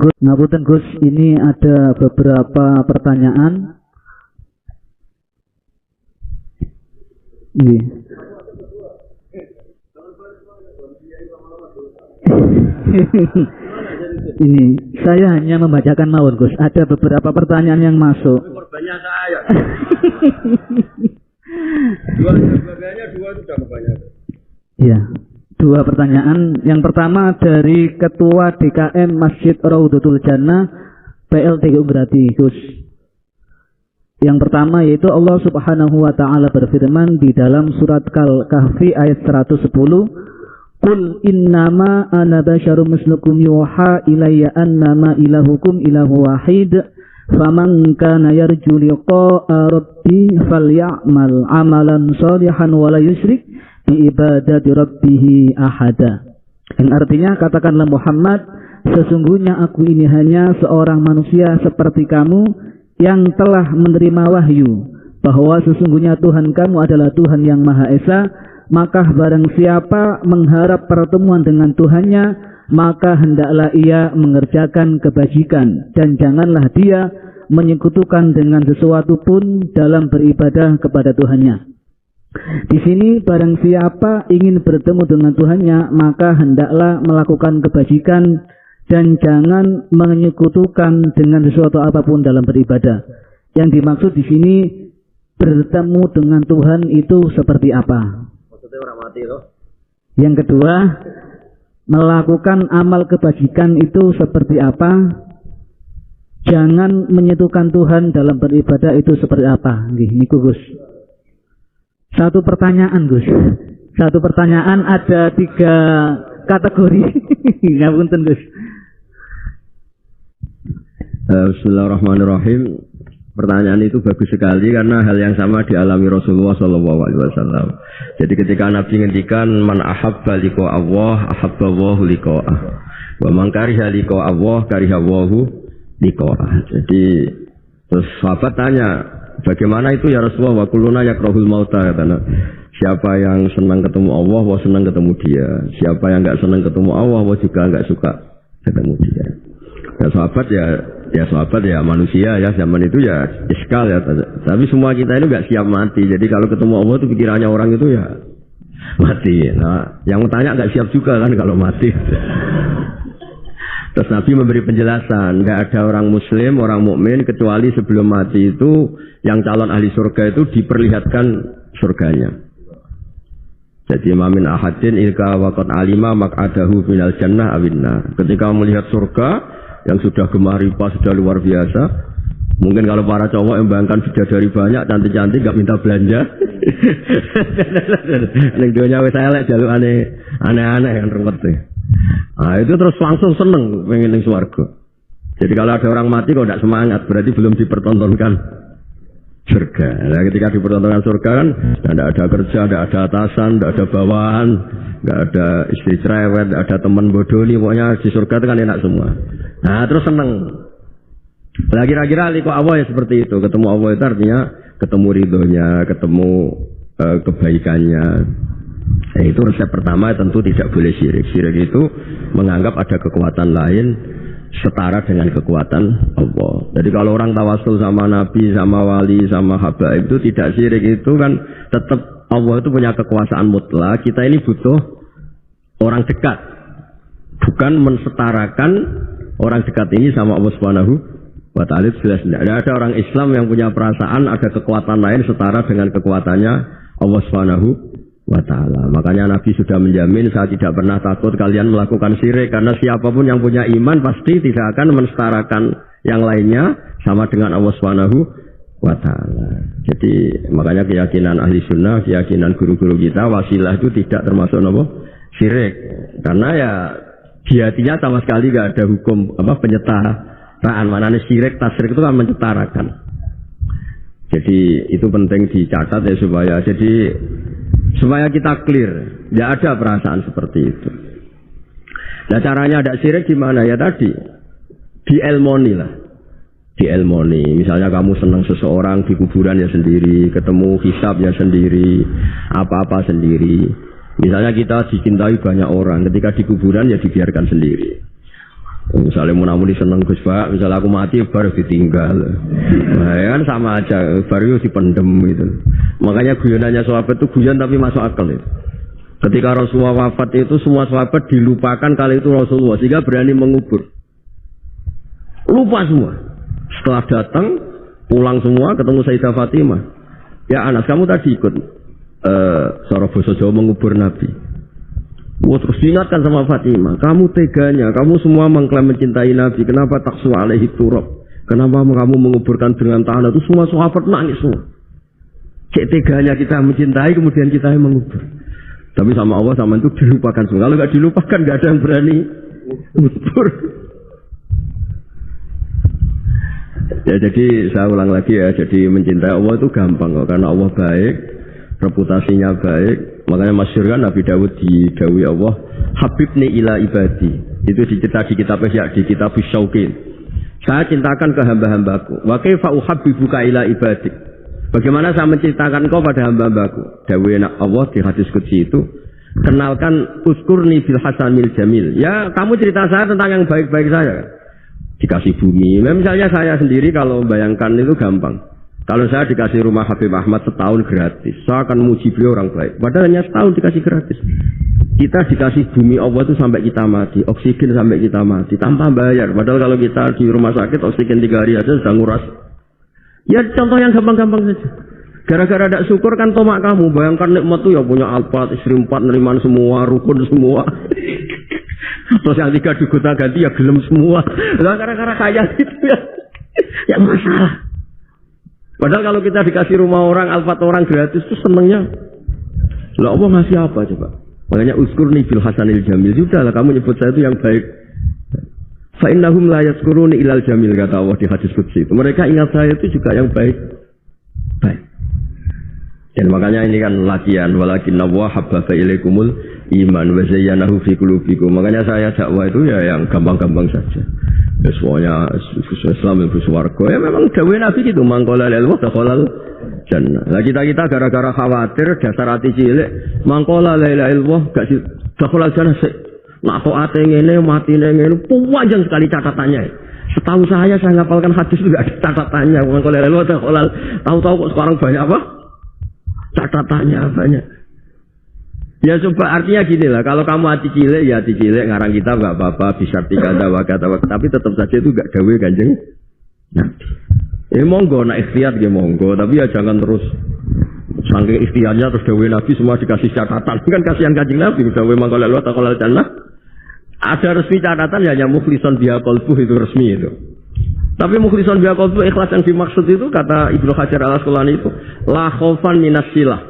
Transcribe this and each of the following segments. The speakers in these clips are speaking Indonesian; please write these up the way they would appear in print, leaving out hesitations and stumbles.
Gus, ngapunten Gus, ini ada beberapa pertanyaan. Ini saya hanya membacakan mawon Gus. Ada beberapa pertanyaan yang masuk. Korbannya saya. Dua sudah kebanyakan. Iya. Dua pertanyaan. Yang pertama dari Ketua DKM Masjid Raudhatul Jannah PLTU Grati Gus. Yang pertama yaitu Allah Subhanahu wa taala berfirman di dalam surat Kahfi ayat 110, "Qul innama ana basyarum mislukum yuha ilayya annama ilahukum ilahu wahid, faman kana yarju liqa'a rabbi falyamal 'amalan shalihan wa la yusyrik bi ibadati rabbih ahada." Yang artinya, katakanlah Muhammad, sesungguhnya aku ini hanya seorang manusia seperti kamu yang telah menerima wahyu bahwa sesungguhnya Tuhan kamu adalah Tuhan yang Maha Esa. Maka barang siapa mengharap pertemuan dengan Tuhannya, maka hendaklah ia mengerjakan kebajikan dan janganlah dia menyekutukan dengan sesuatu pun dalam beribadah kepada Tuhannya. Di sini barang siapa ingin bertemu dengan Tuhannya, maka hendaklah melakukan kebajikan dan jangan menyekutukan dengan sesuatu apapun dalam beribadah. Yang dimaksud di sini bertemu dengan Tuhan itu seperti apa? Orang mati loh. Yang kedua, melakukan amal kebajikan itu seperti apa? Jangan menyentuhkan Tuhan dalam beribadah itu seperti apa? Ini Gus. Satu pertanyaan Gus. Satu pertanyaan ada 3 kategori. Ngapunten Gus. Bismillahirrahmanirrahim. Pertanyaan itu bagus sekali karena hal yang sama dialami Rasulullah SAW. Jadi ketika Nabi ngendikan man ahabba liqa Allah ahabba Allahu liqa'ah wa man kariha liqa Allah kariha Allahu liqa'ah. Jadi terus sahabat tanya, bagaimana itu ya Rasulullah? Wa kulluna yakrahul mauta, katanya. Siapa yang senang ketemu Allah, wa senang ketemu dia. Siapa yang enggak senang ketemu Allah, wa juga enggak suka ketemu dia. Ya sahabat ya manusia ya, zaman itu ya iskal ya. Tapi semua kita ini nggak siap mati. Jadi kalau ketemu Allah itu pikirannya orang itu ya mati. Nah, yang tanya nggak siap juga kan kalau mati. Terus Nabi memberi penjelasan, nggak ada orang Muslim, orang mukmin kecuali sebelum mati itu yang calon ahli surga itu diperlihatkan surganya. Jadi mamin ahadin ilka waqad alima maq'adahu minal jannah awinna. Ketika melihat surga yang sudah gemaripa, sudah luar biasa. Mungkin kalau para cowok yang bayangkan bidadari banyak, cantik-cantik, gak minta belanja. Ning donya wis elek jaluk aneh-aneh yang ruwet. Nah, itu terus langsung seneng pengen ning swarga. Jadi kalau ada orang mati kok tidak semangat, berarti belum dipertontonkan surga. Nah, ketika dipertontonkan surga kan tidak ada kerja, tidak ada atasan, tidak ada bawahan, tidak ada istri cerewet, tidak ada teman bodoni, pokoknya di surga itu kan enak semua. Nah, terus seneng. Lah kira-kira liqa Allah ya seperti itu. Ketemu Allah itu artinya ketemu ridhonya, ketemu kebaikannya. Nah, itu resep pertama, tentu tidak boleh syirik. Syirik itu menganggap ada kekuatan lain setara dengan kekuatan Allah. Jadi kalau orang tawasul sama Nabi, sama wali, sama habaib itu tidak syirik, itu kan tetap Allah itu punya kekuasaan mutlak. Kita ini butuh orang dekat, bukan mensetarakan orang dekat ini sama Allah Subhanahu wa ta'ala. Jelas tidak ada orang Islam yang punya perasaan ada kekuatan lain setara dengan kekuatannya Allah Subhanahu wa ta'ala. Makanya Nabi sudah menjamin, saya tidak pernah takut kalian melakukan syirik, karena siapapun yang punya iman pasti tidak akan mensetarakan yang lainnya sama dengan Allah Subhanahu wa ta'ala. Jadi makanya keyakinan ahli sunnah, keyakinan guru-guru kita, wasilah itu tidak termasuk syirik, karena ya di hatinya sama sekali gak ada hukum penyetaraan. Mananya syirik, tasyrik itu kan menyetarakan. Jadi itu penting dicatat ya, supaya kita clear, tidak ada perasaan seperti itu. Nah, caranya ada syirik gimana? Ya tadi dielmoni lah, dielmoni. Misalnya kamu senang seseorang, di kuburan ya sendiri, ketemu hisabnya sendiri, apa-apa sendiri. Misalnya kita dicintai banyak orang, ketika di kuburan ya dibiarkan sendiri. Misalnya munamuni seneng Gus Pak, misalnya aku mati baru ditinggal. Nah, ya kan sama aja, baru dipendem gitu. Makanya guyonannya sahabat itu guyon tapi masuk akal itu. Ketika Rasulullah wafat itu semua sahabat dilupakan kali itu Rasulullah sehingga berani mengubur. Lupa semua. Setelah datang pulang semua ketemu Sayyidah Fatimah. Ya Anas, kamu tadi ikut Sora Boso Jawa mengubur Nabi. Terus diingatkan sama Fatimah, kamu teganya, kamu semua mengklaim mencintai Nabi, kenapa taksu alaihi turab? Kenapa kamu menguburkan dengan tanah? Itu semua sahabat nangis semua. Cek teganya kita mencintai, kemudian kita yang mengubur. Tapi sama Allah sama itu dilupakan semua. Kalau nggak dilupakan, nggak ada yang berani ngubur. Ya jadi saya ulang lagi ya, jadi mencintai Allah itu gampang kok, karena Allah baik, reputasinya baik. Makanya masyhur kan Nabi Dawud didawi Allah, Habibni ila ibadi. Itu dicerita di kitab Ihya, di kitab Syauqin. Saya cintakan ke hamba-hambaku. Wa kaifa uhabbibuka ila ibadi. Bagaimana saya mencintakan kau pada hamba-hambaku? Dawi Allah di hadis qudsi itu, kenalkan uskurni bil hasanil jamil. Ya, kamu cerita saya tentang yang baik-baik saya. Dikasih bumi. Misalnya saya sendiri kalau bayangkan itu gampang. Kalau saya dikasih rumah Habib Ahmad setahun gratis, saya akan muji beliau orang baik. Padahal hanya setahun dikasih gratis. Kita dikasih bumi Allah itu sampai kita mati, oksigen sampai kita mati, tanpa bayar. Padahal kalau kita di rumah sakit, oksigen 3 hari aja sudah nguras. Ya contoh yang gampang-gampang saja. Gara-gara ada syukur kan tomak kamu. Bayangkan nikmat itu ya punya Alphard, istri 4, neriman semua, rukun semua. Terus yang 3 digota ganti ya gelem semua. Lah gara-gara kaya itu ya. Ya masalah. Padahal kalau kita dikasih rumah orang, Alphard orang gratis itu senengnya. Lah Allah ngasih apa coba? Makanya uskurni bil hasanil jamil. Sudahlah kamu nyebut saya itu yang baik. Fa innahum la yazkuruni ilal jamil, kata Allah di hadis qudsi itu. Mereka ingat saya itu juga yang baik. Baik. Dan makanya ini kan latihan, walakinna wa habbaba ilaikumul iman wa zayyanahu fi qulubikum. Makanya saya dakwah itu ya yang gampang-gampang saja. Ya semuanya Islam itu swarga. Ya memang dawuh Nabi gitu, mangkola lil wa dakhalal jannah. Lah kita gara-gara khawatir dasar hati cilik, mangkola la ilaha illallah gak dakhalal jannah sik. Nak kok ate ngene matine ngene, panjang sekali catatannya. Setahu saya ngapalkan hadis itu enggak ada catatannya. Mangkola la ilaha illallah dakhalal. Tahu-tahu kok sekarang banyak apa? Catatannya banyak. Ya coba artinya gini lah, kalau kamu hati cilik ya hati cilik, ngarang kita nggak apa-apa, bisa dikata wakata, tapi tetap saja itu nggak gawe Kanjeng Nabi. Monggo nak ikhtiar ya monggo, tapi ya jangan terus saking ikhtiarnya terus gawe Nabi semua dikasih catatan, kan kasihan Kanjeng Nabi gawe mangkol lalu atau kalau jannah. Ada resmi catatan ya hanya mukhlison biha qalbuh, itu resmi itu. Tapi mukhlison biha qalbuh ikhlas yang dimaksud itu kata Ibnu Hajar Al-Asqalani itu la khaufan minas silah.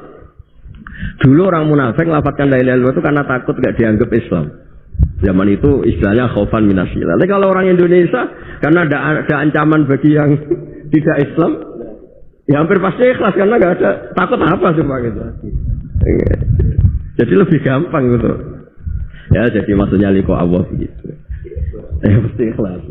Dulu orang munafik lafadzkan la ilaha illallah itu karena takut gak dianggap Islam. Zaman itu istilahnya khaufan minasilah. Tapi kalau orang Indonesia karena ada ancaman bagi yang tidak Islam, ya hampir pasti ikhlas karena gak ada takut apa coba gitu. Jadi lebih gampang gitu. Ya jadi maksudnya liko Allah begitu. Mesti ikhlas.